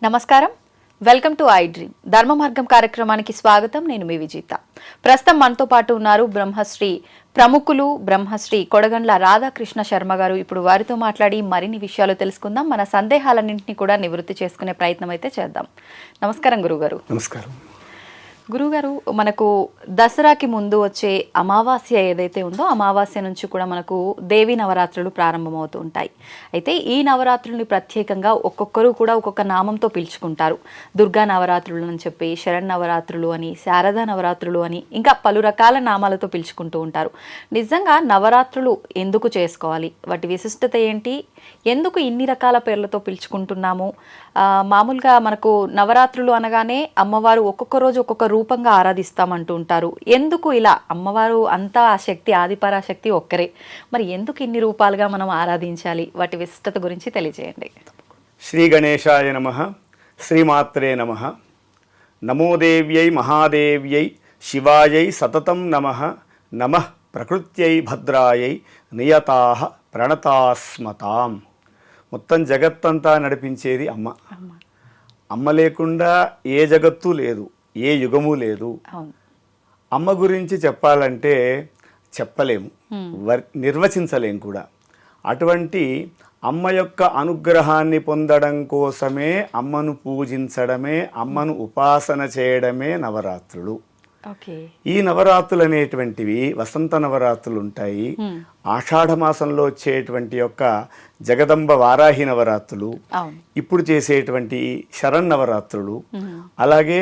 నమస్కారం, welcome to I dream ధర్మ మార్గం కార్యక్రమానికి స్వాగతం. నేను మీ విజేత. ప్రస్తుతం మనతో పాటు ఉన్నారు బ్రహ్మశ్రీ ప్రముఖులు బ్రహ్మశ్రీ కొడగండ్ల రాధాకృష్ణ శర్మ గారు. ఇప్పుడు వారితో మాట్లాడి మరిన్ని విషయాలు తెలుసుకుందాం. మన సందేహాలన్నింటినీ కూడా నివృత్తి చేసుకునే ప్రయత్నం అయితే చేద్దాం. నమస్కారం గురుగారు. నమస్కారం గురుగారు, మనకు దసరాకి ముందు వచ్చే అమావాస్య ఏదైతే ఉందో అమావాస్య నుంచి కూడా మనకు దేవీ నవరాత్రులు ప్రారంభమవుతూ ఉంటాయి. అయితే ఈ నవరాత్రుల్ని ప్రత్యేకంగా ఒక్కొక్కరు కూడా ఒక్కొక్క నామంతో పిలుచుకుంటారు. దుర్గా నవరాత్రులు అని చెప్పి, శరణ్ నవరాత్రులు అని, శారదా నవరాత్రులు అని, ఇంకా పలు రకాల నామాలతో పిలుచుకుంటూ ఉంటారు. నిజంగా నవరాత్రులు ఎందుకు చేసుకోవాలి? వాటి విశిష్టత ఏంటి? ఎందుకు ఇన్ని రకాల పేర్లతో పిలుచుకుంటున్నాము? మామూలుగా మనకు నవరాత్రులు అనగానే అమ్మవారు ఒక్కొక్క రోజు ఒక్కొక్క రూపంగా ఆరాధిస్తామంటూ ఉంటారు. ఎందుకు ఇలా? అమ్మవారు అంతా ఆ శక్తి, ఆదిపరాశక్తి ఒక్కరే. మరి ఎందుకు ఇన్ని రూపాలుగా మనం ఆరాధించాలి? వాటి విశిష్టత గురించి తెలియజేయండి. శ్రీ గణేశాయ నమః. శ్రీమాత్రే నమః. నమోదేవ్యై మహాదేవ్యై శివాయై సతతం నమః. నమః ప్రకృత్యై భద్రాయై నియతాః ప్రణతాస్మతాం. మొత్తం జగత్తంతా నడిపించేది అమ్మ. అమ్మ లేకుండా ఏ జగత్తు లేదు, ఏ యుగము లేదు. అమ్మ గురించి చెప్పాలంటే చెప్పలేము, నిర్వచించలేము కూడా. అటువంటి అమ్మ యొక్క అనుగ్రహాన్ని పొందడం కోసమే అమ్మను పూజించడమే, అమ్మను ఉపాసన చేయడమే నవరాత్రులు. ఈ నవరాత్రులు అనేటువంటివి వసంత నవరాత్రులు ఉంటాయి. ఆషాఢ మాసంలో వచ్చేటువంటి యొక్క జగదంబ వారాహి నవరాత్రులు, ఇప్పుడు చేసేటువంటి శరణ్ నవరాత్రులు, అలాగే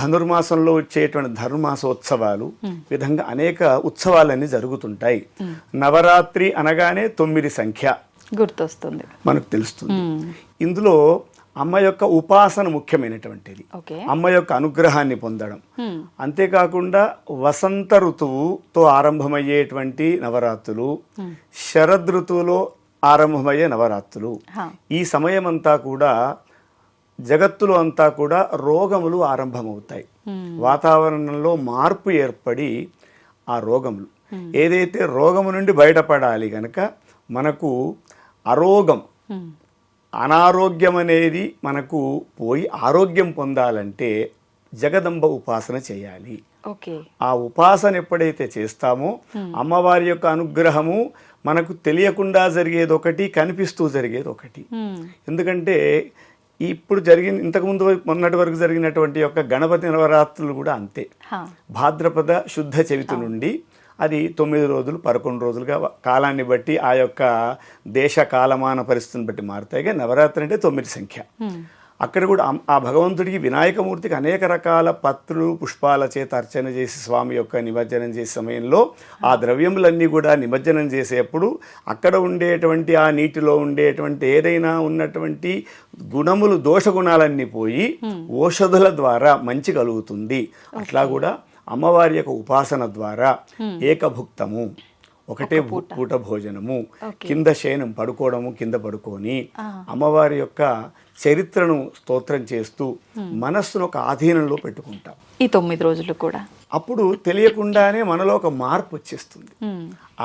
ధనుర్మాసంలో వచ్చేటువంటి ధనుర్మాసోత్సవాలు, విధంగా అనేక ఉత్సవాలన్నీ జరుగుతుంటాయి. నవరాత్రి అనగానే 9 సంఖ్య గుర్తొస్తుంది, మనకు తెలుస్తుంది. ఇందులో అమ్మ యొక్క ఉపాసన ముఖ్యమైనటువంటిది. అమ్మ యొక్క అనుగ్రహాన్ని పొందడం. అంతేకాకుండా వసంత ఋతువుతో ఆరంభమయ్యేటువంటి నవరాత్రులు, శరద్ ఋతువులో ఆరంభమయ్యే నవరాత్రులు. ఈ సమయం అంతా కూడా జగత్తులో అంతా కూడా రోగములు ఆరంభమవుతాయి. వాతావరణంలో మార్పు ఏర్పడి ఆ రోగములు, ఏదైతే రోగము నుండి బయటపడాలి గనక మనకు అరోగం, అనారోగ్యం అనేది మనకు పోయి ఆరోగ్యం పొందాలంటే జగదంబ ఉపాసన చేయాలి. ఆ ఉపాసన ఎప్పుడైతే చేస్తామో అమ్మవారి యొక్క అనుగ్రహము మనకు తెలియకుండా జరిగేది ఒకటి, కనిపిస్తూ జరిగేది ఒకటి. ఎందుకంటే ఇప్పుడు ఇంతకుముందు మొన్నటి వరకు జరిగినటువంటి యొక్క గణపతి నవరాత్రులు కూడా అంతే. భాద్రపద శుద్ధ చవితి నుండి అది 9 రోజులు 11 రోజులుగా కాలాన్ని బట్టి ఆ యొక్క దేశ కాలమాన పరిస్థితిని బట్టి మారుతాయి. కానీ నవరాత్రి అంటే 9 సంఖ్య. అక్కడ కూడా ఆ భగవంతుడికి, వినాయకమూర్తికి అనేక రకాల పత్రులు పుష్పాల చేత అర్చన చేసి స్వామి యొక్క నిమజ్జనం చేసే సమయంలో ఆ ద్రవ్యములన్నీ కూడా నిమజ్జనం చేసేప్పుడు అక్కడ ఉండేటువంటి ఆ నీటిలో ఉండేటువంటి ఏదైనా ఉన్నటువంటి గుణములు, దోషగుణాలన్నీ పోయి ఓషధుల ద్వారా మంచి కలుగుతుంది. అట్లా కూడా అమ్మవారి యొక్క ఉపాసన ద్వారా ఏకభుక్తము, ఒకటే పూట భోజనము, కింద శయనం, పడుకోవడము, కింద పడుకొని అమ్మవారి యొక్క చరిత్రను స్తోత్రం చేస్తూ మనస్సును ఒక ఆధీనంలో పెట్టుకుంటాం ఈ 9 రోజులు కూడా. అప్పుడు తెలియకుండానే మనలో ఒక మార్పు వచ్చేస్తుంది.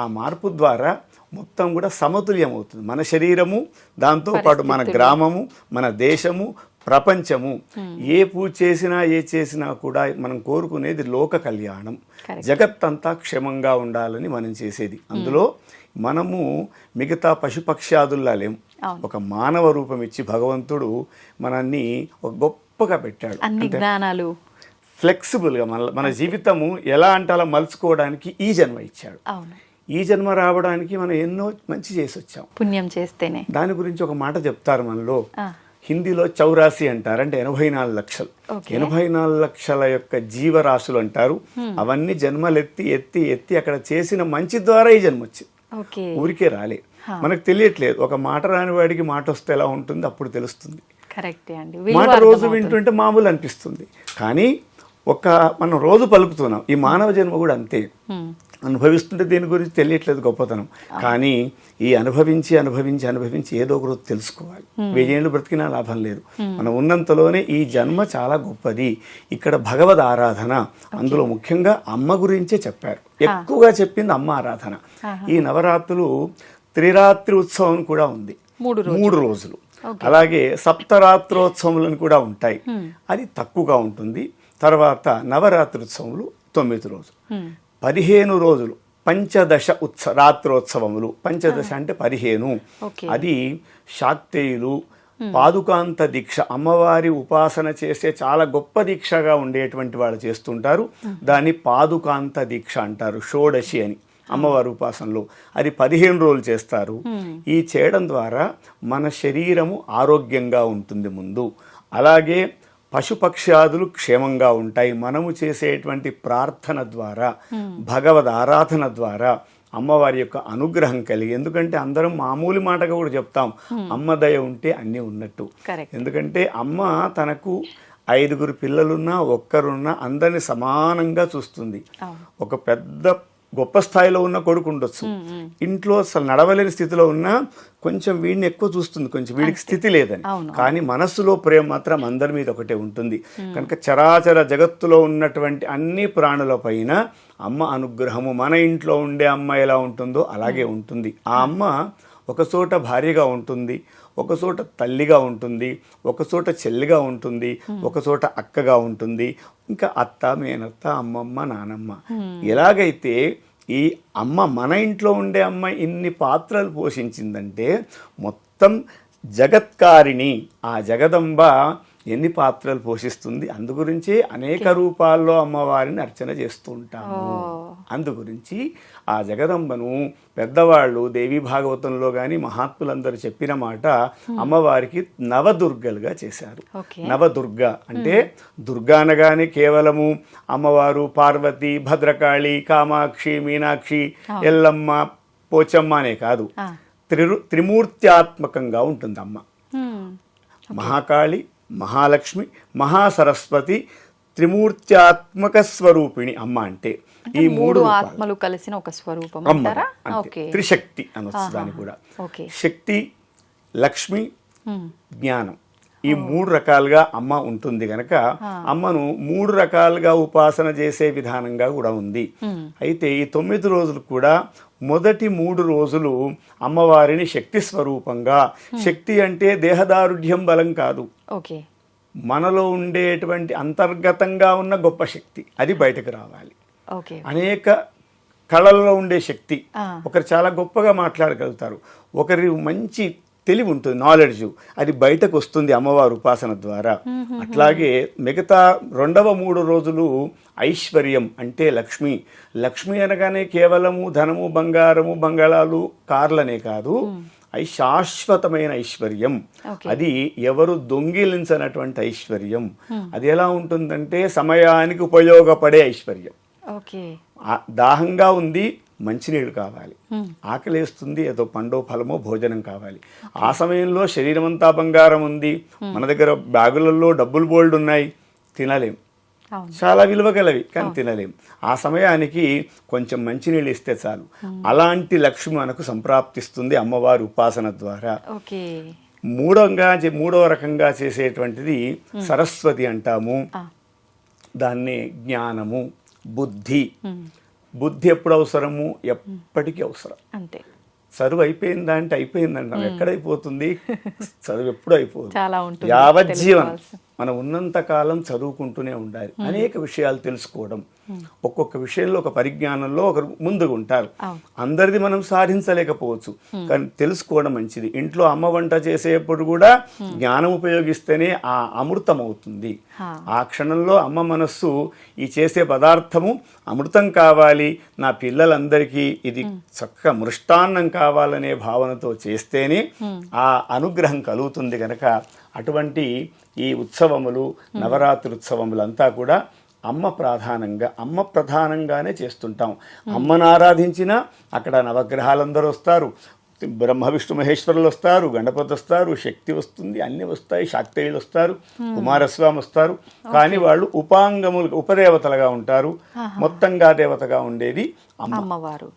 ఆ మార్పు ద్వారా మొత్తం కూడా సమతుల్యం అవుతుంది. మన శరీరము, దాంతో పాటు మన గ్రామము, మన దేశము, ప్రపంచము. ఏ పూజ చేసినా ఏ చేసినా కూడా మనం కోరుకునేది లోక కళ్యాణం, జగత్తంతా క్షేమంగా ఉండాలని మనం చేసేది. అందులో మనము మిగతా పశుపక్ష్యాదుల్లా లేము. ఒక మానవ రూపం ఇచ్చి భగవంతుడు మనల్ని ఒక గొప్పగా పెట్టాడు. ఫ్లెక్సిబుల్గా మన జీవితము ఎలా అంటే అలా మలుచుకోవడానికి ఈ జన్మ ఇచ్చాడు. ఈ జన్మ రావడానికి మనం ఎన్నో మంచి చేసి వచ్చాం, పుణ్యం చేస్తేనే. దాని గురించి ఒక మాట చెప్తారు మనలో, హిందీలో 84 అంటారు, అంటే 84 లక్షలు. 84 లక్షల యొక్క జీవరాశులు అంటారు. అవన్నీ జన్మలెత్తి ఎత్తి ఎత్తి అక్కడ చేసిన మంచి ద్వారా ఈ జన్మ వచ్చింది. ఊరికే రాలే, మనకు తెలియట్లేదు. ఒక మాట రాని వాడికి మాట వస్తే ఎలా ఉంటుంది అప్పుడు తెలుస్తుంది. మాట రోజు వింటుంటే మామూలు అనిపిస్తుంది, కానీ మనం రోజు పలుకుతున్నాం. ఈ మానవ జన్మ కూడా అంతే. అనుభవిస్తుంటే దీని గురించి తెలియట్లేదు గొప్పతనం, కానీ ఈ అనుభవించి అనుభవించి అనుభవించి ఏదో ఒక రోజు తెలుసుకోవాలి. 1000 ఏళ్ళు బ్రతికినా లాభం లేదు. మనం ఉన్నంతలోనే ఈ జన్మ చాలా గొప్పది. ఇక్కడ భగవద్ ఆరాధన, అందులో ముఖ్యంగా అమ్మ గురించే చెప్పారు. ఎక్కువగా చెప్పింది అమ్మ ఆరాధన. ఈ నవరాత్రులు త్రిరాత్రి ఉత్సవం కూడా ఉంది, 3 రోజులు. అలాగే సప్తరాత్రోత్సవములను కూడా ఉంటాయి, అది తక్కువగా ఉంటుంది. తర్వాత నవరాత్రోత్సవములు 9 రోజులు, 15 రోజులు పంచదశ రాత్రోత్సవములు. పంచదశ అంటే 15. అది శాక్తేయులు పాదుకాంత దీక్ష, అమ్మవారి ఉపాసన చేసే చాలా గొప్ప దీక్షగా ఉండేటువంటి వాళ్ళు చేస్తుంటారు. దాన్ని పాదుకాంత దీక్ష అంటారు, షోడశి అని అమ్మవారి ఉపాసనలో. అది 15 రోజులు చేస్తారు. ఈ చేయడం ద్వారా మన శరీరము ఆరోగ్యంగా ఉంటుంది ముందు. అలాగే పశుపక్ష్యాదులు క్షేమంగా ఉంటాయి. మనము చేసేటువంటి ప్రార్థన ద్వారా, భగవద్ ఆరాధన ద్వారా అమ్మవారి యొక్క అనుగ్రహం కలిగి, ఎందుకంటే అందరం మామూలు మాటగా కూడా చెప్తాం, అమ్మ దయ ఉంటే అన్నీ ఉన్నట్టు. ఎందుకంటే అమ్మ తనకు 5 పిల్లలున్నా, ఒక్కరున్నా అందరిని సమానంగా చూస్తుంది. ఒక పెద్ద గొప్ప స్థాయిలో ఉన్న కొడుకు ఉండొచ్చు, ఇంట్లో అసలు నడవలేని స్థితిలో ఉన్నా కొంచెం వీడిని ఎక్కువ చూస్తుంది, కొంచెం వీడికి స్థితి లేదని. కానీ మనస్సులో ప్రేమ మాత్రం అందరి మీద ఒకటే ఉంటుంది. కనుక చరాచర జగత్తులో ఉన్నటువంటి అన్ని ప్రాణుల పైన అమ్మ అనుగ్రహము, మన ఇంట్లో ఉండే అమ్మ ఎలా ఉంటుందో అలాగే ఉంటుంది. ఆ అమ్మ ఒకచోట భార్యగా ఉంటుంది, ఒకచోట తల్లిగా ఉంటుంది, ఒకచోట చెల్లిగా ఉంటుంది, ఒకచోట అక్కగా ఉంటుంది, ఇంకా అత్త, మేనత్త, అమ్మమ్మ, నానమ్మ. ఎలాగైతే ఈ అమ్మ మన ఇంట్లో ఉండే అమ్మ ఇన్ని పాత్రలు పోషించిందంటే మొత్తం జగత్కారిణి ఆ జగదంబ ఎన్ని పాత్రలు పోషిస్తుంది. అందుగురించి అనేక రూపాల్లో అమ్మవారిని అర్చన చేస్తూ ఉంటాము. అందుగురించి ఆ జగదంబను పెద్దవాళ్ళు దేవీ భాగవతంలో కానీ మహాత్ములందరూ చెప్పిన మాట, అమ్మవారికి నవదుర్గలుగా చేశారు. నవదుర్గ అంటే దుర్గా అనగానే కేవలము అమ్మవారు పార్వతి, భద్రకాళి, కామాక్షి, మీనాక్షి, ఎల్లమ్మ, పోచమ్మ అనే కాదు, త్రిమూర్త్యాత్మకంగా ఉంటుంది అమ్మ. మహాకాళి, మహాలక్ష్మి, మహాసరస్వతి, త్రిమూర్త్యాత్మక స్వరూపిణి అమ్మ. అంటే ఈ 3 ఆత్మలు కలిసిన ఒక స్వరూపం అంటారా? త్రిశక్తి అనొచ్చు దాన్ని కూడా. శక్తి, లక్ష్మి, జ్ఞానం, ఈ 3 రకాలుగా అమ్మ ఉంటుంది గనక అమ్మను 3 రకాలుగా ఉపాసన చేసే విధానంగా కూడా ఉంది. అయితే ఈ 9 రోజులు కూడా మొదటి 3 రోజులు అమ్మవారిని శక్తి స్వరూపంగా, శక్తి అంటే దేహదారుఢ్యం బలం కాదు, మనలో ఉండేటువంటి అంతర్గతంగా ఉన్న గొప్ప శక్తి, అది బయటకు రావాలి. అనేక కళల్లో ఉండే శక్తి, ఒకరు చాలా గొప్పగా మాట్లాడగలుగుతారు, ఒకరి మంచి తెలివి ఉంటుంది, నాలెడ్జ్, అది బయటకు వస్తుంది అమ్మవారి ఉపాసన ద్వారా. అట్లాగే మిగతా 2వ 3 రోజులు ఐశ్వర్యం అంటే లక్ష్మి. లక్ష్మి అనగానే కేవలము ధనము, బంగారము, బంగాళాలు, కార్లనే కాదు, శాశ్వతమైన ఐశ్వర్యం. అది ఎవరు దొంగిలించనటువంటి ఐశ్వర్యం. అది ఎలా ఉంటుందంటే సమయానికి ఉపయోగపడే ఐశ్వర్యం. దాహంగా ఉంది, మంచినీళ్ళు కావాలి, ఆకలేస్తుంది, ఏదో పండో ఫలమో భోజనం కావాలి. ఆ సమయంలో శరీరం అంతా బంగారం ఉంది, మన దగ్గర బ్యాగులలో డబ్బులు బోల్డ్ ఉన్నాయి, తినలేం, చాలా విలువ గలవి కానీ తినలేం. ఆ సమయానికి కొంచెం మంచినీళ్ళు ఇస్తే చాలు. అలాంటి లక్ష్మి మనకు సంప్రాప్తిస్తుంది అమ్మవారి ఉపాసన ద్వారా. 3వ రకంగా చేసేటువంటిది సరస్వతి అంటాము. దాన్ని జ్ఞానము, బుద్ధి. బుద్ధి ఎప్పుడు అవసరము? ఎప్పటికీ అవసరం. అంతే. చదువు అయిపోయిందా అంటే అయిపోయిందంటాం, ఎక్కడైపోతుంది? చదువు ఎప్పుడు అయిపోతుంది? యావజ్జీవనం మనం ఉన్నంత కాలం చదువుకుంటూనే ఉండాలి. అనేక విషయాలు తెలుసుకోవడం, ఒక్కొక్క విషయంలో ఒక పరిజ్ఞానంలో ఒకరు ముందుగా ఉంటారు. అందరిది మనం సాధించలేకపోవచ్చు, కానీ తెలుసుకోవడం మంచిది. ఇంట్లో అమ్మ వంట చేసేప్పుడు కూడా జ్ఞానం ఉపయోగిస్తేనే ఆ అమృతం అవుతుంది. ఆ క్షణంలో అమ్మ మనస్సు ఈ చేసే పదార్థము అమృతం కావాలి, నా పిల్లలందరికీ ఇది చక్కగా మృష్టాన్నం కావాలనే భావనతో చేస్తేనే ఆ అనుగ్రహం కలుగుతుంది. కనుక అటువంటి ఈ ఉత్సవములు, నవరాత్రి ఉత్సవములంతా కూడా అమ్మ ప్రధానంగానే చేస్తుంటాం. అమ్మను ఆరాధించినా అక్కడ నవగ్రహాలందరూ వస్తారు, బ్రహ్మ విష్ణు మహేశ్వరులు వస్తారు, గణపతి వస్తారు, శక్తి వస్తుంది, అన్ని వస్తాయి, శాక్తేయులు వస్తారు, కుమారస్వామి వస్తారు. కానీ వాళ్ళు ఉపదేవతలుగా ఉంటారు. మొత్తంగా దేవతగా ఉండేది అమ్మవారు.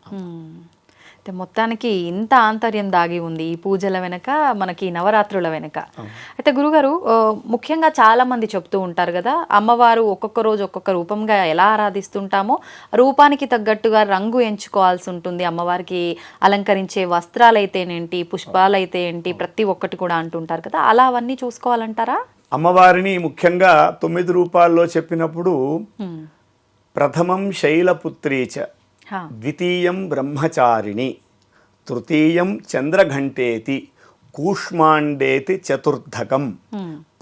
మొత్తానికి ఇంత ఆంతర్యం దాగి ఉంది ఈ పూజల వెనక, మనకి నవరాత్రుల వెనక. అయితే గురుగారు, ముఖ్యంగా చాలా మంది చెప్తూ ఉంటారు కదా, అమ్మవారు ఒక్కొక్క రోజు ఒక్కొక్క రూపంగా ఎలా ఆరాధిస్తుంటామో రూపానికి తగ్గట్టుగా రంగు ఎంచుకోవాల్సి ఉంటుంది. అమ్మవారికి అలంకరించే వస్త్రాలైతేనేంటి, పుష్పాలైతే ఏంటి, ప్రతి ఒక్కటి కూడా అంటుంటారు కదా, అలా అవన్నీ చూసుకోవాలంటారా? అమ్మవారిని ముఖ్యంగా 9 రూపాల్లో చెప్పినప్పుడు ప్రథమం శైలపుత్రీచ, ద్వితీయం బ్రహ్మచారిణి, తృతీయం చంద్రఘంటేతి, కూష్మాండేతి చతుర్థకం,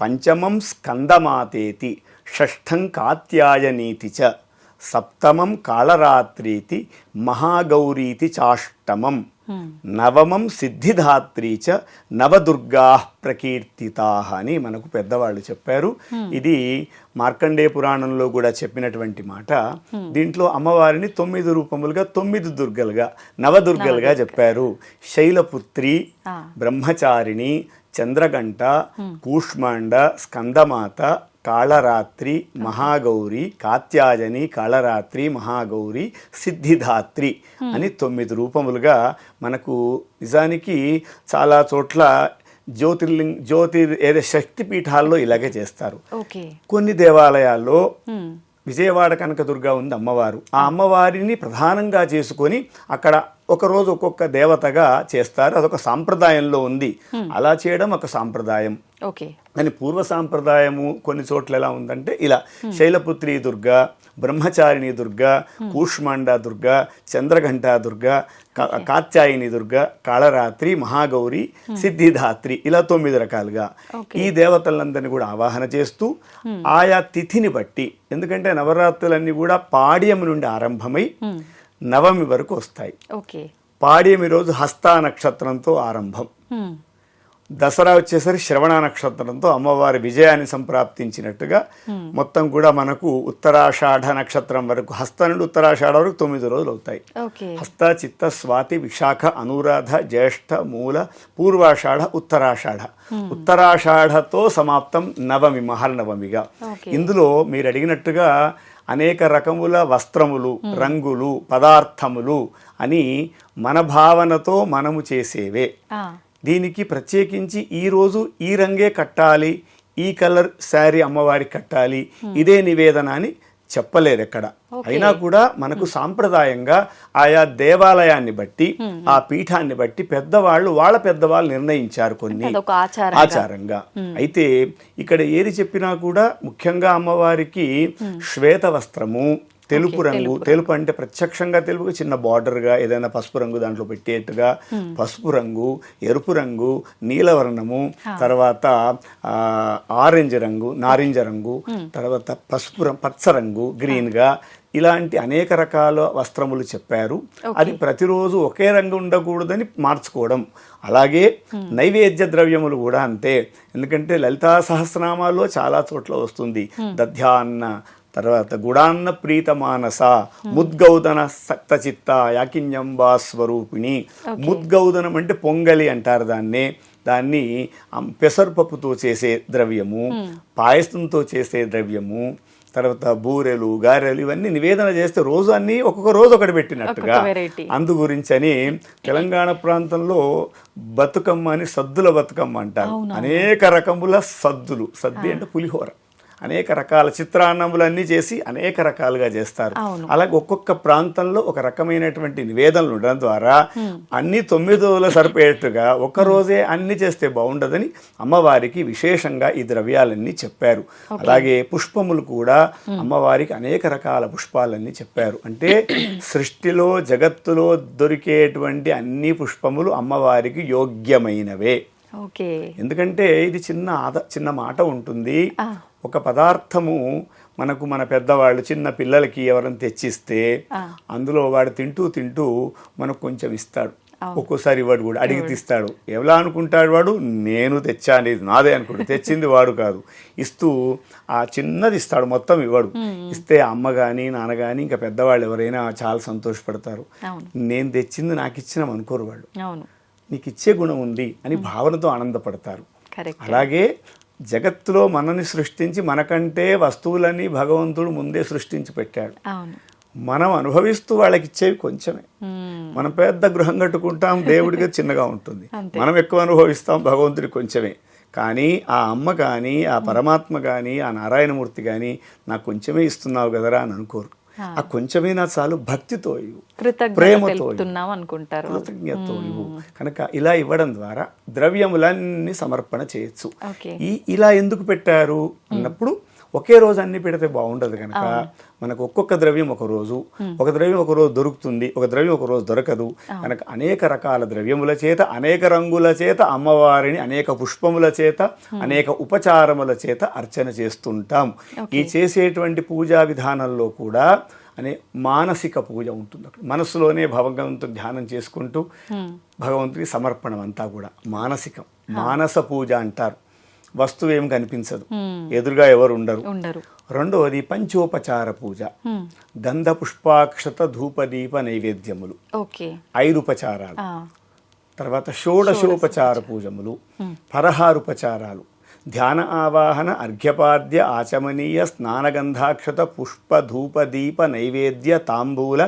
పంచమం స్కందమాతేతి, షష్ఠం కాత్యాయనీతి చ, సప్తమం కాళరాత్రీతి, మహాగౌరీతి చాష్టమం, నవమం సిద్ధిధాత్రీ చ, నవదుర్గా ప్రకీర్తితా అని మనకు పెద్దవాళ్ళు చెప్పారు. ఇది మార్కండేయ పురాణంలో కూడా చెప్పినటువంటి మాట. దీంట్లో అమ్మవారిని 9 రూపములుగా 9 దుర్గలుగా, నవదుర్గలుగా చెప్పారు. శైలపుత్రి, బ్రహ్మచారిణి, చంద్రగంట, కూష్మాండ, స్కందమాత, కాళరాత్రి, మహాగౌరి, కాత్యాయని, కాళరాత్రి, మహాగౌరి, సిద్ధిధాత్రి అని 9 రూపములుగా మనకు నిజానికి చాలా చోట్ల శక్తిపీఠాల్లో ఇలాగే చేస్తారు. కొన్ని దేవాలయాల్లో విజయవాడ కనకదుర్గ ఉంది అమ్మవారు. ఆ అమ్మవారిని ప్రధానంగా చేసుకొని అక్కడ ఒకరోజు ఒక్కొక్క దేవతగా చేస్తారు. అదొక సాంప్రదాయంలో ఉంది. అలా చేయడం ఒక సాంప్రదాయం. కానీ పూర్వ సాంప్రదాయము కొన్ని చోట్ల ఎలా ఉందంటే ఇలా శైలపుత్రి దుర్గా, బ్రహ్మచారిణి దుర్గా, కూష్మాండ దుర్గా, చంద్రఘంటా దుర్గా, కాత్యాయని దుర్గా, కాళరాత్రి, మహాగౌరి, సిద్ధిధాత్రి, ఇలా 9 రకాలుగా ఈ దేవతలందరినీ కూడా ఆవాహన చేస్తూ ఆయా తిథిని బట్టి, ఎందుకంటే నవరాత్రులన్నీ కూడా పాడ్యం నుండి ఆరంభమై నవమి వరకు వస్తాయి. పాడ్యమి రోజు హస్తా నక్షత్రంతో ఆరంభం, దసరా వచ్చేసరికి శ్రవణ నక్షత్రంతో అమ్మవారి విజయాన్ని సంప్రాప్తించినట్టుగా మొత్తం కూడా మనకు ఉత్తరాషాఢ నక్షత్రం వరకు, హస్త నుండి ఉత్తరాషాఢ వరకు 9 రోజులు అవుతాయి. హస్త, చిత్త, స్వాతి, విశాఖ, అనురాధ, జ్యేష్ఠ, మూల, పూర్వాషాఢ, ఉత్తరాషాఢ. ఉత్తరాషాఢతో సమాప్తం నవమి, మహర్నవమిగా. ఇందులో మీరు అడిగినట్టుగా అనేక రకముల వస్త్రములు, రంగులు, పదార్థములు అని మన భావనతో మనము చేసేవే. దీనికి ప్రత్యేకించి ఈరోజు ఈ రంగే కట్టాలి, ఈ కలర్ శారీ అమ్మవారికి కట్టాలి, ఇదే నివేదన అని చెప్పలేరు ఎక్కడ. అయినా కూడా మనకు సాంప్రదాయంగా ఆయా దేవాలయాన్ని బట్టి, ఆ పీఠాన్ని బట్టి వాళ్ళ పెద్దవాళ్ళు నిర్ణయించారు కొన్ని ఆచారంగా. అయితే ఇక్కడ ఏది చెప్పినా కూడా ముఖ్యంగా అమ్మవారికి శ్వేత వస్త్రము, తెలుపు రంగు, తెలుపు అంటే ప్రత్యక్షంగా తెలుపు, చిన్న బార్డర్గా ఏదైనా పసుపు రంగు దాంట్లో పెట్టేట్టుగా పసుపు రంగు, ఎరుపు రంగు, నీలవర్ణము, తర్వాత ఆరెంజ్ రంగు, నారింజ రంగు, తర్వాత పచ్చ రంగు, గ్రీన్గా, ఇలాంటి అనేక రకాల వస్త్రములు చెప్పారు. అది ప్రతిరోజు ఒకే రంగు ఉండకూడదని మార్చుకోవడం. అలాగే నైవేద్య ద్రవ్యములు కూడా అంతే. ఎందుకంటే లలితా సహస్రనామాల్లో చాలా చోట్ల వస్తుంది దధ్యాన్న, తర్వాత గుడాన్న ప్రీత మానస, ముద్గౌదన సక్తచిత్త, యాకిన్యంబా స్వరూపిణి. ముద్గౌదనం అంటే పొంగలి అంటారు దాన్ని పెసరపప్పుతో చేసే ద్రవ్యము, పాయసంతో చేసే ద్రవ్యము, తర్వాత బూరెలు, గారెలు, ఇవన్నీ నివేదన చేస్తే రోజు అన్నీ ఒక్కొక్క రోజు ఒకటి పెట్టినట్టుగా. అందు గురించని తెలంగాణ ప్రాంతంలో బతుకమ్మ అని సద్దుల బతుకమ్మ అంటారు. అనేక రకముల సద్దులు, సద్ది అంటే పులిహోర, అనేక రకాల చిత్రాన్నములన్నీ చేసి అనేక రకాలుగా చేస్తారు. అలాగే ఒక్కొక్క ప్రాంతంలో ఒక రకమైనటువంటి నివేదనలు ఉండడం ద్వారా అన్ని 9 రోజులు సరిపోయేట్టుగా ఒక రోజే అన్ని చేస్తే బాగుండదని అమ్మవారికి విశేషంగా ఈ ద్రవ్యాలన్నీ చెప్పారు. అలాగే పుష్పములు కూడా అమ్మవారికి అనేక రకాల పుష్పాలన్నీ చెప్పారు. అంటే సృష్టిలో, జగత్తులో దొరికేటువంటి అన్ని పుష్పములు అమ్మవారికి యోగ్యమైనవే. ఎందుకంటే ఇది చిన్న మాట ఉంటుంది. ఒక పదార్థము మనకు మన పెద్దవాళ్ళు చిన్న పిల్లలకి ఎవరైనా తెచ్చిస్తే అందులో వాడు తింటూ మనకు కొంచెం ఇస్తాడు. ఒక్కోసారి వాడు కూడా అడిగి తీస్తాడు. ఎలా అనుకుంటాడు వాడు, నేను తెచ్చాను, ఇది నాదే అనుకుంటాడు. తెచ్చింది వాడు కాదు. ఇస్తూ ఆ చిన్నది ఇస్తాడు, మొత్తం ఇవ్వడు. ఇస్తే అమ్మ కానీ నాన్న కానీ ఇంకా పెద్దవాళ్ళు ఎవరైనా చాలా సంతోషపడతారు. నేను తెచ్చింది నాకు ఇచ్చినాం అనుకోరు వాళ్ళు. నీకు ఇచ్చే గుణం ఉంది అని భావనతో ఆనందపడతారు. అలాగే జగత్తులో మనని సృష్టించి మనకంటే వస్తువులని భగవంతుడు ముందే సృష్టించి పెట్టాడు. మనం అనుభవిస్తూ వాళ్ళకి ఇచ్చేవి కొంచెమే. మనం పెద్ద గృహం కట్టుకుంటాం, దేవుడికి చిన్నగా ఉంటుంది. మనం ఎక్కువ అనుభవిస్తాం, భగవంతుడి కొంచెమే. కానీ ఆ అమ్మ కానీ, ఆ పరమాత్మ కానీ, ఆ నారాయణమూర్తి కానీ నాకు కొంచెమే ఇస్తున్నావు కదరా అని అనుకోరు. ఆ కొంచెమైనా చాలు భక్తితో ఇవ్వు, ప్రేమతో అనుకుంటారు, కృతజ్ఞతతో ఇవ్వు. కనుక ఇలా ఇవ్వడం ద్వారా ద్రవ్యములన్నీ సమర్పణ చేయొచ్చు. ఇలా ఎందుకు పెట్టారు అన్నప్పుడు, ఒకే రోజు అన్ని పెడితే బాగుండదు కనుక మనకు ఒక్కొక్క ద్రవ్యం ఒక రోజు, ఒక ద్రవ్యం ఒక రోజు దొరుకుతుంది, ఒక ద్రవ్యం ఒక రోజు దొరకదు. కనుక అనేక రకాల ద్రవ్యముల చేత, అనేక రంగుల చేత అమ్మవారిని అనేక పుష్పముల చేత, అనేక ఉపచారముల చేత అర్చన చేస్తుంటాం. ఈ చేసేటువంటి పూజా విధానంలో కూడా మానసిక పూజ ఉంటుంది. అక్కడ మనస్సులోనే భగవంతుని ధ్యానం చేసుకుంటూ భగవంతుడికి సమర్పణం అంతా కూడా మానసికం. మానస పూజ అంటారు. వస్తువు ఏం కనిపించదు, ఎదురుగా ఎవరు ఉండరు. రెండవది పంచోపచార పూజ, గంధ పుష్పాక్షత ధూపదీప నైవేద్యములు, 5 ఉపచారాలు. తర్వాత షోడశోపచార పూజములు, పరహారుపచారాలు, ధ్యాన ఆవాహన, అర్ఘ్యపాద్య, ఆచమనీయ, స్నానగంధాక్షత, పుష్ప ధూపదీప నైవేద్య, తాంబూల,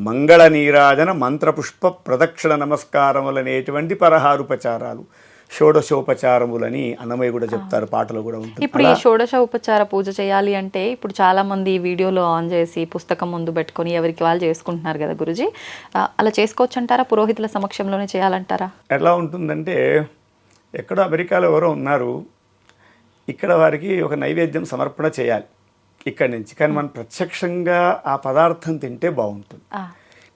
మంగళ నీరాజన, మంత్రపుష్ప ప్రదక్షిణ నమస్కారములనేటువంటి పరహారుపచారాలు, షోడశోపచారములని అన్నమయ్య కూడా చెప్తారు, పాటలో కూడా ఉంటుంది. ఇప్పుడు ఈ షోడశ ఉపచార పూజ చేయాలి అంటే ఇప్పుడు చాలా మంది వీడియోలో ఆన్ చేసి పుస్తకం ముందు పెట్టుకొని ఎవరికి వాళ్ళు చేసుకుంటున్నారు కదా గురుజీ, అలా చేసుకోవచ్చు అంటారా? పురోహితుల సమక్షంలోనే చేయాలంటారా? ఎట్లా ఉంటుందంటే, ఎక్కడో అమెరికాలో ఎవరో ఉన్నారు, ఇక్కడ వారికి ఒక నైవేద్యం సమర్పణ చేయాలి ఇక్కడి నుంచి, కానీ మనం ప్రత్యక్షంగా ఆ పదార్థం తింటే బాగుంటుంది.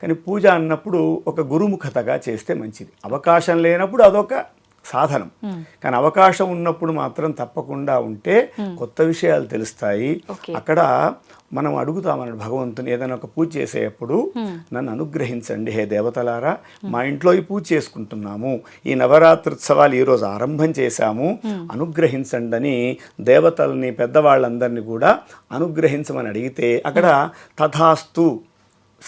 కానీ పూజ అన్నప్పుడు ఒక గురుముఖతగా చేస్తే మంచిది. అవకాశం లేనప్పుడు అదొక సాధనం, కానీ అవకాశం ఉన్నప్పుడు మాత్రం తప్పకుండా ఉంటే కొత్త విషయాలు తెలుస్తాయి. అక్కడ మనం అడుగుతామన్నాడు భగవంతుని, ఏదైనా ఒక పూజ చేసేటప్పుడు నన్ను అనుగ్రహించండి హే దేవతలారా, మా ఇంట్లో ఈ పూజ చేసుకుంటున్నాము, ఈ నవరాత్రోత్సవాలు ఈరోజు ఆరంభం చేశాము, అనుగ్రహించండి అని దేవతల్ని, పెద్దవాళ్ళందరినీ కూడా అనుగ్రహించమని అడిగితే అక్కడ తథాస్తు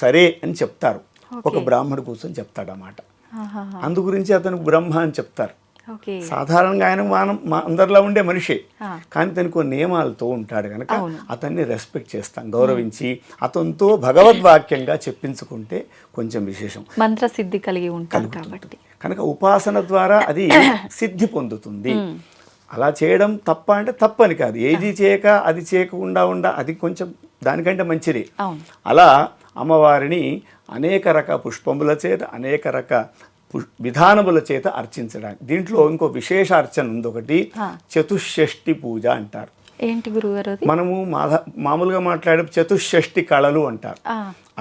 సరే అని చెప్తారు. ఒక బ్రాహ్మడు కూర్చొని చెప్తాడన్నమాట. అందు గురించి అతను బ్రహ్మ అని చెప్తారు. సాధారణంగా ఆయన అందరిలో ఉండే మనిషే, కానీ తను కొన్ని నియమాలతో ఉంటాడు కనుక అతన్ని రెస్పెక్ట్ చేస్తాం, గౌరవించి అతనితో భగవద్వాక్యంగా చెప్పించుకుంటే కొంచెం విశేషం, మంత్రసిద్ధి కలిగి ఉంటాడు కాబట్టి. కనుక ఉపాసన ద్వారా అది సిద్ధి పొందుతుంది. అలా చేయడం తప్ప అంటే తప్పని కాదు, ఏది చేయక అది చేయకుండా అది కొంచెం దానికంటే మంచిది. అలా అమ్మవారిని అనేక రకాల పుష్పముల చేత, అనేక రకాల విధానముల చేత అర్చించడానికి. దీంట్లో ఇంకో విశేష అర్చన ఉంది, ఒకటి చతుషష్ఠి పూజ అంటారు. ఏంటి గురుగారు? మనము మామూలుగా మాట్లాడే చతుషష్ఠి కళలు అంటారు.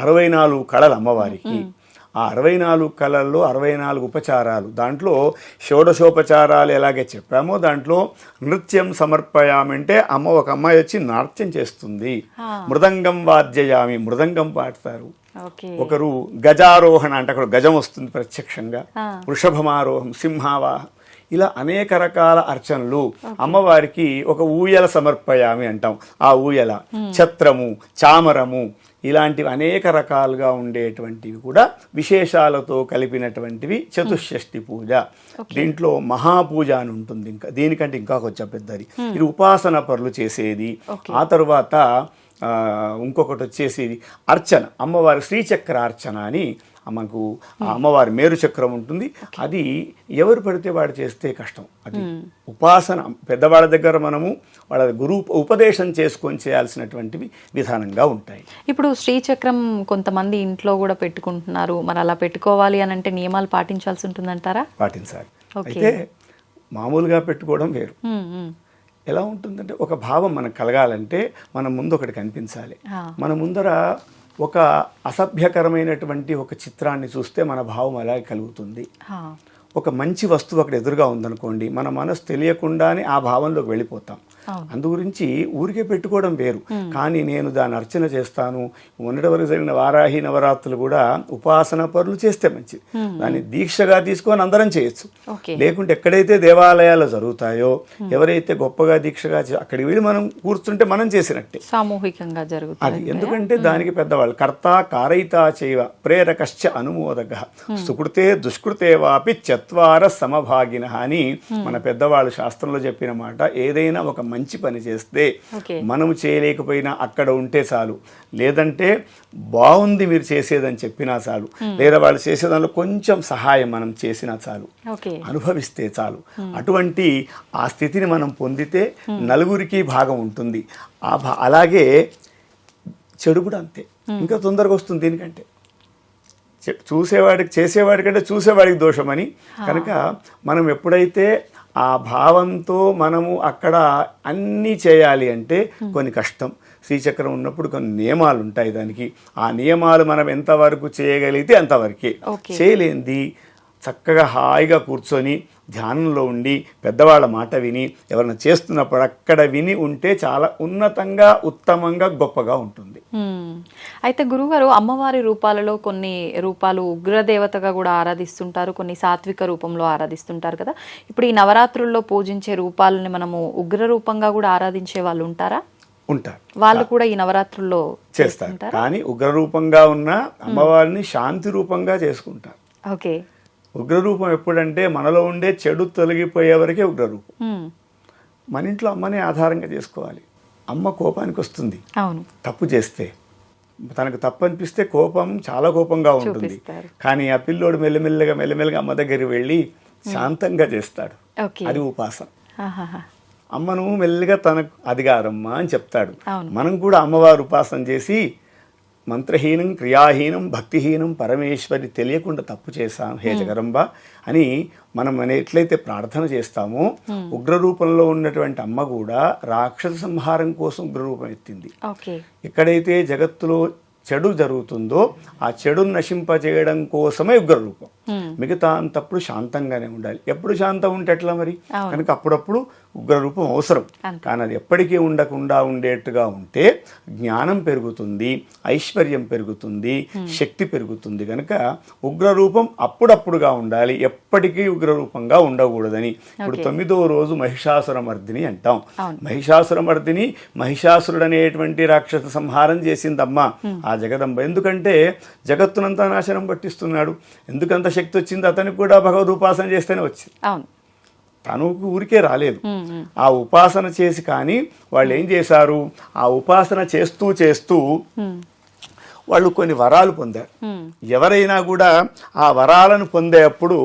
64 కళలు అమ్మవారికి. ఆ 64 కళల్లో 64 ఉపచారాలు. దాంట్లో షోడశోపచారాలు ఎలాగే చెప్పామో దాంట్లో నృత్యం సమర్పయామంటే ఒక అమ్మాయి వచ్చి నాట్యం చేస్తుంది. మృదంగం వాద్యయామి, మృదంగం పాడతారు. ఒకరు గజారోహణ అంటే అక్కడ గజం వస్తుంది ప్రత్యక్షంగా, వృషభమారోహం, సింహావాహం, ఇలా అనేక రకాల అర్చనలు. అమ్మవారికి ఒక ఊయల సమర్పయామి అంటాం. ఆ ఊయల, ఛత్రము, చామరము, ఇలాంటివి అనేక రకాలుగా ఉండేటువంటివి కూడా విశేషాలతో కలిపినటువంటివి చతుషష్ఠి పూజ. దీంట్లో మహాపూజ అని ఉంటుంది, ఇంకా దీనికంటే ఇంకా కొంచెం పెద్దది. ఇది ఉపాసన పరులు చేసేది. ఆ తర్వాత ఇంకొకటి వచ్చేసి అర్చన, అమ్మవారి శ్రీచక్ర అర్చన అని మనకు అమ్మవారి మేరు చక్రం ఉంటుంది. అది ఎవరు పడితే వాడు చేస్తే కష్టం. అది ఉపాసన పెద్దవాళ్ళ దగ్గర మనము వాళ్ళ గురు ఉపదేశం చేసుకొని చేయాల్సినటువంటివి విధానంగా ఉంటాయి. ఇప్పుడు శ్రీచక్రం కొంతమంది ఇంట్లో కూడా పెట్టుకుంటున్నారు, మరి అలా పెట్టుకోవాలి అని అంటే నియమాలు పాటించాల్సి ఉంటుందంటారా? పాటించాలి. అయితే మామూలుగా పెట్టుకోవడం వేరు. ఎలా ఉంటుందంటే, ఒక భావం మనకు కలగాలంటే మన ముందు ఒకటి కనిపించాలి. మన ముందర ఒక అసభ్యకరమైనటువంటి ఒక చిత్రాన్ని చూస్తే మన భావం అలాగే కలుగుతుంది. ఒక మంచి వస్తువు అక్కడ ఎదురుగా ఉందనుకోండి, మన మనసు తెలియకుండానే ఆ భావంలోకి వెళ్ళిపోతాం. అందు గురించి ఊరికే పెట్టుకోవడం వేరు, కానీ నేను దాన్ని అర్చన చేస్తాను. మొన్నటి వరకు జరిగిన వారాహి నవరాత్రులు కూడా ఉపాసన పరులు చేస్తే మంచిది. దాన్ని దీక్షగా తీసుకొని అందరం చేయొచ్చు. లేకుంటే ఎక్కడైతే దేవాలయాలు జరుగుతాయో, ఎవరైతే గొప్పగా దీక్షగా అక్కడికి వెళ్ళి మనం కూర్చుంటే మనం చేసినట్టే, సామూహికంగా జరుగుతుంది అది. ఎందుకంటే దానికి పెద్దవాళ్ళు కర్త కారయితా చైవ ప్రేరకశ్చ అనుమోదక సుకృతే దుష్కృతే వాపి చత్వార సమభాగిన అని మన పెద్దవాళ్ళు శాస్త్రంలో చెప్పిన మాట. ఏదైనా ఒక మంచి పని చేస్తే మనం చేయలేకపోయినా అక్కడ ఉంటే చాలు, లేదంటే బాగుంది మీరు చేసేదని చెప్పినా చాలు, లేదా వాళ్ళు చేసేదానిలో కొంచెం సహాయం మనం చేసినా చాలు, అనుభవిస్తే చాలు. అటువంటి ఆ స్థితిని మనం పొందితే నలుగురికి భాగం ఉంటుంది. అలాగే చెడు కూడా అంతే, ఇంకా తొందరగా వస్తుంది దీనికంటే. చేసేవాడికంటే చూసేవాడికి దోషమని కనుక మనం ఎప్పుడైతే ఆ భావంతో మనము అక్కడ అన్నీ చేయాలి అంటే కొన్ని కష్టం. శ్రీచక్రం ఉన్నప్పుడు కొన్ని నియమాలు ఉంటాయి దానికి. ఆ నియమాలు మనం ఎంతవరకు చేయగలిగితే అంతవరకే. చేయలేంది చక్కగా హాయిగా కూర్చొని ధ్యానంలో ఉండి పెద్దవాళ్ళ మాట విని ఎవరైనా చేస్తున్నప్పుడు అక్కడ విని ఉంటే చాలా ఉన్నతంగా, ఉత్తమంగా, గొప్పగా ఉంటుంది. అయితే గురుగారు, అమ్మవారి రూపాలలో కొన్ని రూపాలు ఉగ్రదేవతగా కూడా ఆరాధిస్తుంటారు, కొన్ని సాత్విక రూపంలో ఆరాధిస్తుంటారు కదా. ఇప్పుడు ఈ నవరాత్రుల్లో పూజించే రూపాలని మనము ఉగ్ర రూపంగా కూడా ఆరాధించే వాళ్ళు ఉంటారా? ఉంటారు. వాళ్ళు కూడా ఈ నవరాత్రుల్లో చేస్తారు. కానీ ఉగ్ర రూపంగా ఉన్న అమ్మవారిని శాంతి రూపంగా చేసుకుంటారు. ఓకే. ఉగ్రరూపం ఎప్పుడంటే మనలో ఉండే చెడు తొలగిపోయే వరకే ఉగ్రరూపం. మన ఇంట్లో అమ్మనే ఆధారంగా చేసుకోవాలి. అమ్మ కోపానికి వస్తుంది తప్పు చేస్తే. తనకు తప్పు అనిపిస్తే కోపం, చాలా కోపంగా ఉంటుంది. కానీ ఆ పిల్లోడు మెల్లమెల్లగా అమ్మ దగ్గరికి వెళ్ళి శాంతంగా చేస్తాడు. అది ఉపాసన. అమ్మను మెల్లిగా తనకు అది కాదమ్మా అని చెప్తాడు. మనం కూడా అమ్మవారు ఉపాసన చేసి మంత్రహీనం, క్రియాహీనం, భక్తిహీనం, పరమేశ్వరి తెలియకుండా తప్పు చేశాం హే జగదంబ అని మనం ఎట్లయితే ప్రార్థన చేస్తామో, ఉగ్రరూపంలో ఉన్నటువంటి అమ్మ కూడా రాక్షస సంహారం కోసం ఉగ్రరూపం ఎత్తింది. ఎక్కడైతే జగత్తులో చెడు జరుగుతుందో ఆ చెడును నశింపజేయడం కోసమే ఉగ్రరూపం. మిగతా అంతప్పుడు శాంతంగానే ఉండాలి. ఎప్పుడు శాంతం ఉంటే ఎట్లా మరి? కనుక అప్పుడప్పుడు ఉగ్రరూపం అవసరం. కానీ అది ఎప్పటికీ ఉండకుండా ఉండేట్టుగా ఉంటే జ్ఞానం పెరుగుతుంది, ఐశ్వర్యం పెరుగుతుంది, శక్తి పెరుగుతుంది. కనుక ఉగ్రరూపం అప్పుడప్పుడుగా ఉండాలి, ఎప్పటికీ ఉగ్రరూపంగా ఉండకూడదని. ఇప్పుడు 9వ రోజు మహిషాసురమర్దిని అంటాం. మహిషాసురమర్దిని, మహిషాసురుడు అనేటువంటి రాక్షస సంహారం చేసిందమ్మా ఆ జగదంబ. ఎందుకంటే జగత్తునంతా నాశనం పట్టిస్తున్నాడు. ఎందుకంత శక్తి వచ్చింది? అతనికి కూడా భగవద్ ఉపాసన చేస్తేనే వచ్చింది. తనకు ఊరికే రాలేదు. ఆ ఉపాసన చేసి, కానీ వాళ్ళు ఏం చేశారు, ఆ ఉపాసన చేస్తూ చేస్తూ వాళ్ళు కొన్ని వరాలు పొందారు. ఎవరైనా కూడా ఆ వరాలను పొందేటప్పుడు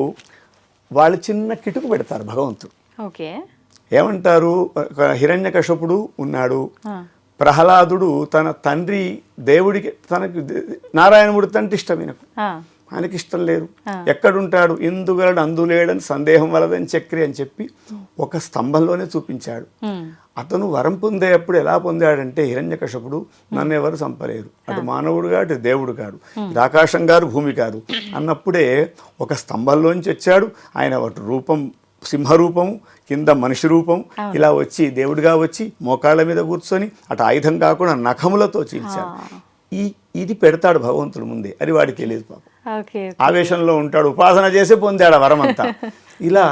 వాళ్ళు చిన్న కిటుకు పెడతారు భగవంతుడు. ఏమంటారు? హిరణ్యకశపుడు ఉన్నాడు, ప్రహ్లాదుడు తన తండ్రి దేవుడికి, తనకు నారాయణమూర్తి అంటే ఇష్టం, ఆయనకి ఇష్టం లేదు. ఎక్కడుంటాడు? ఇందుగలడు అందులేడని సందేహం వలదని చక్రి అని చెప్పి ఒక స్తంభంలోనే చూపించాడు. అతను వరం పొందేటప్పుడు ఎలా పొందాడంటే, హిరణ్యకశపుడు నన్ను ఎవరు చంపలేరు, అటు మానవుడు కాదు, అటు దేవుడు కాదు, ఇటు ఆకాశం కాదు, భూమి కాదు అన్నప్పుడే ఒక స్తంభంలోంచి వచ్చాడు. ఆయన అటు రూపం సింహరూపము, కింద మనిషి రూపం, ఇలా వచ్చి దేవుడిగా వచ్చి మోకాళ్ళ మీద కూర్చొని అటు ఆయుధం కాకుండా నఖములతో చీల్చాడు. ఇది పెడతాడు భగవంతుడు ముందే, అది వాడికి తెలియదు పాపం. ఆవేశంలో ఉంటాడు, ఉపాసన చేసి పొందాడు ఆ వరమంతా. ఇలా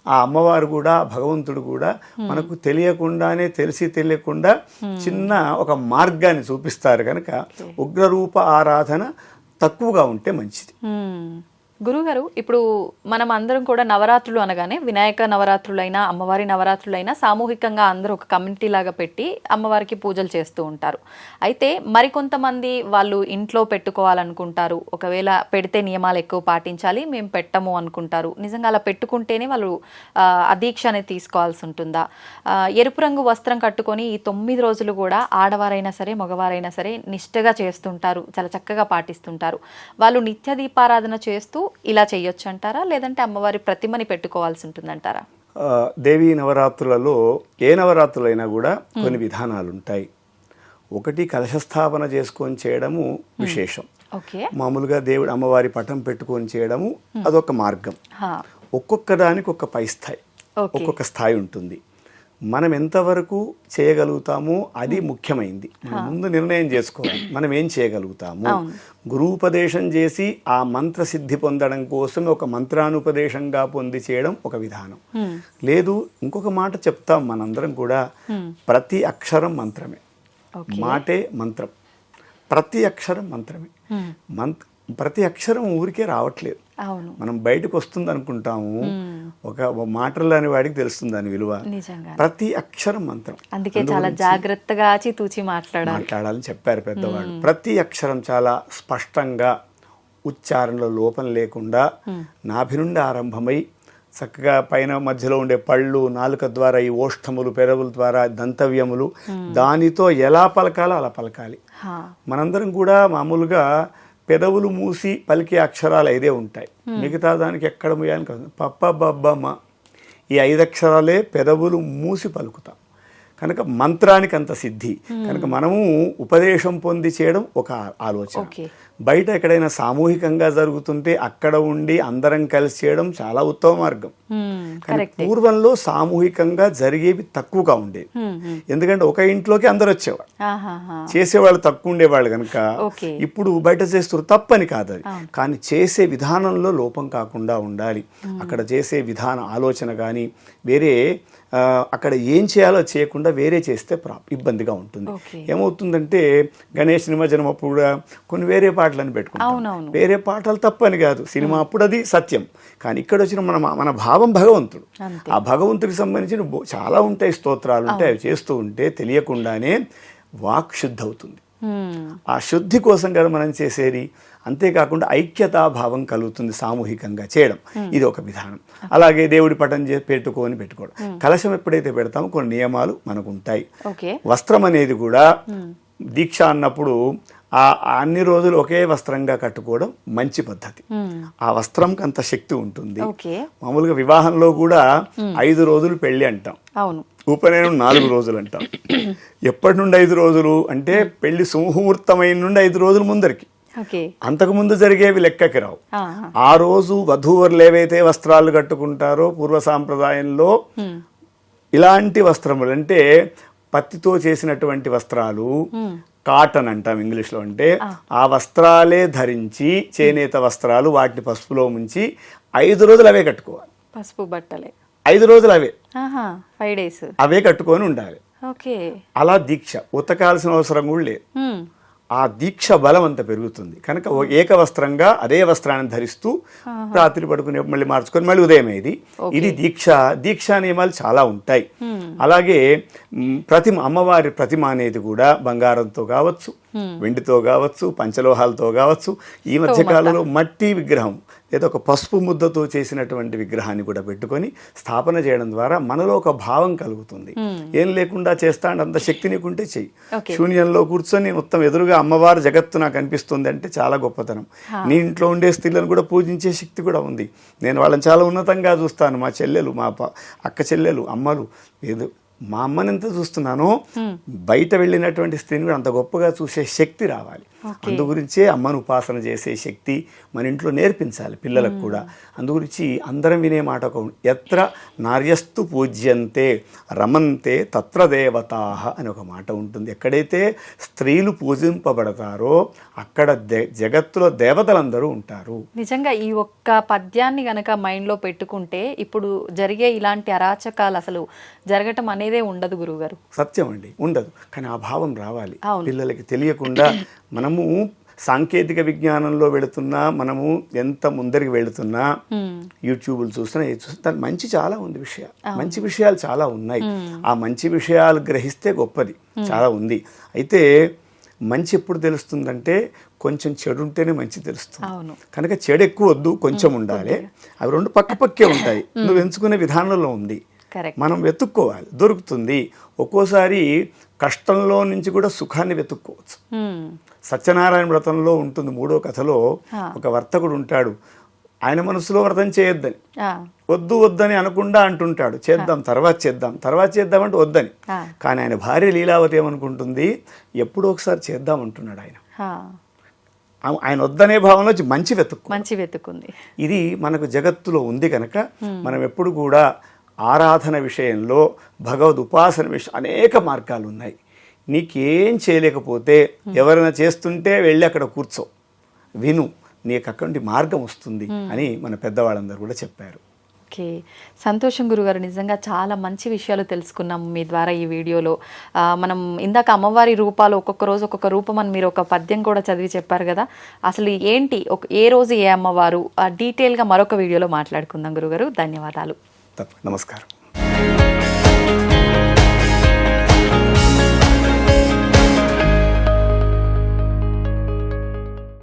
ఆ అమ్మవారు కూడా, భగవంతుడు కూడా మనకు తెలియకుండానే, తెలియకుండా చిన్న ఒక మార్గాన్ని చూపిస్తారు. కనుక ఉగ్రరూప ఆరాధన తక్కువగా ఉంటే మంచిది. గురుగారు, ఇప్పుడు మనం అందరం కూడా నవరాత్రులు అనగానే వినాయక నవరాత్రులైనా అమ్మవారి నవరాత్రులైనా సామూహికంగా అందరూ ఒక కమ్యూనిటీ లాగా పెట్టి అమ్మవారికి పూజలు చేస్తూ ఉంటారు. అయితే మరికొంతమంది వాళ్ళు ఇంట్లో పెట్టుకోవాలనుకుంటారు. ఒకవేళ పెడితే నియమాలు ఎక్కువ పాటించాలి, మేము పెట్టము అనుకుంటారు. నిజంగా అలా పెట్టుకుంటేనే వాళ్ళు ఆ దీక్ష అనేది తీసుకోవాల్సి ఉంటుందా? ఎరుపు రంగు వస్త్రం కట్టుకొని ఈ 9 రోజులు కూడా ఆడవారైనా సరే మగవారైనా సరే నిష్టగా చేస్తుంటారు, చాలా చక్కగా పాటిస్తుంటారు. వాళ్ళు నిత్య దీపారాధన చేస్తూ ఇలా చేయొచ్చు అంటారా, లేదంటే అమ్మవారి ప్రతిమని పెట్టుకోవాల్సి ఉంటుందంటారా? దేవీ నవరాత్రులలో ఏ నవరాత్రులైనా కూడా కొన్ని విధానాలు ఉంటాయి. ఒకటి కలశస్థాపన చేసుకొని చేయడము విశేషం. మామూలుగా దేవుడు అమ్మవారి పటం పెట్టుకొని చేయడము అదొక మార్గం. ఒక్కొక్క దానికి ఒక పై స్థాయి, ఒక్కొక్క స్థాయి ఉంటుంది. మనం ఎంతవరకు చేయగలుగుతామో అది ముఖ్యమైంది. ముందు నిర్ణయం చేసుకోవాలి మనం ఏం చేయగలుగుతాము. గురూపదేశం చేసి ఆ మంత్ర సిద్ధి పొందడం కోసం ఒక మంత్రానుపదేశంగా పొంది చేయడం ఒక విధానం. లేదు, ఇంకొక మాట చెప్తాం మనందరం కూడా, ప్రతి అక్షరం మంత్రమే, మాటే మంత్రం, ప్రతి అక్షరం మంత్రమే. ప్రతి అక్షరం ఊరికే రావట్లేదు. అవును, మనం బయటకు వస్తుంది అనుకుంటాము, ఒక మాటల్లోని వాడికి తెలుస్తుంది దాని విలువ. నిజంగా ప్రతి అక్షరం మంత్రం. అందుకే చాలా జాగ్రత్తగా ఆచితూచి మాట్లాడాలని చెప్పారు పెద్దవాళ్ళు. ప్రతి అక్షరం చాలా స్పష్టంగా, ఉచ్చారణలో లోపం లేకుండా నాభి నుండి ఆరంభమై చక్కగా పైన మధ్యలో ఉండే పళ్ళు, నాలుక ద్వారా ఈ ఓష్ఠములు, పెదవుల ద్వారా దంతవ్యములు, దానితో ఎలా పలకాలో అలా పలకాలి. మనందరం కూడా మామూలుగా పెదవులు మూసి పలికే అక్షరాలు 5 ఉంటాయి, మిగతా దానికి ఎక్కడ మూయాలని కాదు. పప్ప బబ్బమ్మ ఈ 5 అక్షరాలే పెదవులు మూసి పలుకుతాం. కనుక మంత్రానికి అంత సిద్ధి. కనుక మనము ఉపదేశం పొంది చేయడం ఒక ఆలోచన. బయట ఎక్కడైనా సామూహికంగా జరుగుతుంటే అక్కడ ఉండి అందరం కలిసి చేయడం చాలా ఉత్తమ మార్గం. కానీ పూర్వంలో సామూహికంగా జరిగేవి తక్కువగా ఉండేవి. ఎందుకంటే ఒక ఇంట్లోకి అందరు వచ్చేవాళ్ళు, చేసేవాళ్ళు తక్కువ ఉండేవాళ్ళు. కనుక ఇప్పుడు బయట చేస్తారు, తప్పని కాదు అది. కానీ చేసే విధానంలో లోపం కాకుండా ఉండాలి. అక్కడ చేసే విధాన ఆలోచన కానీ వేరే అక్కడ ఏం చేయాలో చేయకుండా వేరే చేస్తే ఇబ్బందిగా ఉంటుంది. ఏమవుతుందంటే గణేష్ నిమజ్జనం అప్పుడు కూడా కొన్ని వేరే పాటలను పెట్టుకుంటాం. వేరే పాటలు తప్పని కాదు, సినిమా అప్పుడు అది సత్యం. కానీ ఇక్కడ వచ్చిన మన భావం భగవంతుడు. ఆ భగవంతుడికి సంబంధించిన చాలా ఉంటాయి, స్తోత్రాలు ఉంటాయి. అవి చేస్తూ ఉంటే తెలియకుండానే వాక్ శుద్ధి అవుతుంది. ఆ శుద్ధి కోసం కదా మనం చేసేది. అంతేకాకుండా ఐక్యతాభావం కలుగుతుంది సామూహికంగా చేయడం. ఇది ఒక విధానం. అలాగే దేవుడి పటం పెట్టుకోవడం. కలశం ఎప్పుడైతే పెడతామో కొన్ని నియమాలు మనకు ఉంటాయి. వస్త్రం అనేది కూడా దీక్ష అన్నప్పుడు అన్ని రోజులు ఒకే వస్త్రంగా కట్టుకోవడం మంచి పద్ధతి. ఆ వస్త్రంకి అంత శక్తి ఉంటుంది. మామూలుగా వివాహంలో కూడా 5 రోజులు పెళ్లి అంటాం, ఉపనయనం 4 రోజులు అంటాం. ఎప్పటి నుండి 5 రోజులు అంటే పెళ్లి సుముహూర్తమైన నుండి 5 రోజులు ముందరికి. అంతకుముందు జరిగేవి లెక్కకి రావు. ఆ రోజు వధూవరులు ఏవైతే వస్త్రాలు కట్టుకుంటారో పూర్వ సాంప్రదాయంలో ఇలాంటి వస్త్రములు అంటే పత్తితో చేసినటువంటి వస్త్రాలు, కాటన్ అంటాం ఇంగ్లీష్లో. అంటే ఆ వస్త్రాలే ధరించి, చేనేత వస్త్రాలు, వాటిని పసుపులో ముంచి 5 రోజులు అవే కట్టుకోవాలి. పసుపు బట్టలే 5 రోజులు అవే, 5 days అవే కట్టుకొని ఉండాలి. అలా దీక్ష ఉతకాల్సిన అవసరం కూడా లేదు. ఆ దీక్ష బలం అంత పెరుగుతుంది. కనుక ఏకవస్త్రంగా అదే వస్త్రాన్ని ధరిస్తూ రాత్రి పడుకునే మళ్ళీ మార్చుకొని మళ్ళీ ఉదయం ఇది దీక్షా నియమాలు చాలా ఉంటాయి. అలాగే అమ్మవారి ప్రతిమ అనేది కూడా బంగారంతో కావచ్చు, వెండితో కావచ్చు, పంచలోహాలతో కావచ్చు. ఈ మధ్య కాలంలో మట్టి విగ్రహం లేదా ఒక పసుపు ముద్దతో చేసినటువంటి విగ్రహాన్ని కూడా పెట్టుకొని స్థాపన చేయడం ద్వారా మనలో ఒక భావం కలుగుతుంది. ఏం లేకుండా చేస్తా అంటే అంత శక్తి నీకుంటే చెయ్యి. శూన్యంలో కూర్చొని మొత్తం ఎదురుగా అమ్మవారు జగత్తు నాకు అనిపిస్తుంది అంటే చాలా గొప్పతనం. నీ ఇంట్లో ఉండే స్త్రీలను కూడా పూజించే శక్తి కూడా ఉంది. నేను వాళ్ళని చాలా ఉన్నతంగా చూస్తాను. మా చెల్లెలు, మా అక్క చెల్లెలు, అమ్మలు, ఏదో మా అమ్మని ఎంత చూస్తున్నానో బయట వెళ్ళినటువంటి స్త్రీని కూడా అంత గొప్పగా చూసే శక్తి రావాలి. అందు గురించే అమ్మను ఉపాసన చేసే శక్తి మన ఇంట్లో నేర్పించాలి పిల్లలకు కూడా. అందుగురించి అందరం వినే మాట ఒక, ఎత్ర నార్యస్తు పూజ్యంతే రమంతే తత్ర దేవతాః అని ఒక మాట ఉంటుంది. ఎక్కడైతే స్త్రీలు పూజింపబడతారో అక్కడ జగత్తులో దేవతలందరూ ఉంటారు. నిజంగా ఈ ఒక్క పద్యాన్ని గనక మైండ్లో పెట్టుకుంటే ఇప్పుడు జరిగే ఇలాంటి అరాచకాలు అసలు జరగటం అనేదే ఉండదు గురువుగారు. సత్యం అండి, ఉండదు. కానీ ఆ భావం రావాలి పిల్లలకి తెలియకుండా. మనము సాంకేతిక విజ్ఞానంలో వెళుతున్నా, మనము ఎంత ముందరికి వెళుతున్నా, యూట్యూబ్లు చూస్తున్నా మంచి చాలా ఉంది మంచి విషయాలు చాలా ఉన్నాయి. ఆ మంచి విషయాలు గ్రహిస్తే గొప్పది చాలా ఉంది. అయితే మంచి ఎప్పుడు తెలుస్తుందంటే కొంచెం చెడు ఉంటేనే మంచి తెలుస్తుంది. కనుక చెడు ఎక్కువ వద్దు, కొంచెం ఉండాలి. అవి రెండు పక్కపక్కే ఉంటాయి. నువ్వు ఎంచుకునే విధానంలో ఉంది, మనం వెతుక్కోవాలి, దొరుకుతుంది. ఒక్కోసారి కష్టంలో నుంచి కూడా సుఖాన్ని వెతుక్కోవచ్చు. సత్యనారాయణ వ్రతంలో ఉంటుంది 3వ కథలో. ఒక వర్తకుడు ఉంటాడు, ఆయన మనసులో వ్రతం చేయొద్దని, వద్దని అనకుండా అంటుంటాడు, చేద్దాం తర్వాత చేద్దాం అంటే వద్దని. కానీ ఆయన భార్య లీలావతి ఏమనుకుంటుంది, ఎప్పుడో ఒకసారి చేద్దాం అంటున్నాడు ఆయన. ఆయన వద్దనే భావంలో మంచి వెతుక్కుంది. ఇది మనకు జగత్తులో ఉంది కనుక మనం ఎప్పుడు కూడా ఆరాధన విషయంలో, భగవద్ ఉపాసన విషయం అనేక మార్గాలు ఉన్నాయి. నీకేం చేయలేకపోతే ఎవరైనా చేస్తుంటే వెళ్ళి అక్కడ కూర్చో, విను, నీకు అక్కడి మార్గం వస్తుంది అని మన పెద్దవాళ్ళందరూ కూడా చెప్పారు. ఓకే, సంతోషం గురుగారు. నిజంగా చాలా మంచి విషయాలు తెలుసుకున్నాము మీ ద్వారా ఈ వీడియోలో. మనం ఇందాక అమ్మవారి రూపాలు ఒక్కొక్క రోజు ఒక్కొక్క రూపం అని మీరు ఒక పద్యం కూడా చదివి చెప్పారు కదా, అసలు ఏంటి ఏ రోజు ఏ అమ్మవారు డీటెయిల్గా మరొక వీడియోలో మాట్లాడుకుందాం గురుగారు. ధన్యవాదాలు. నమస్కారం.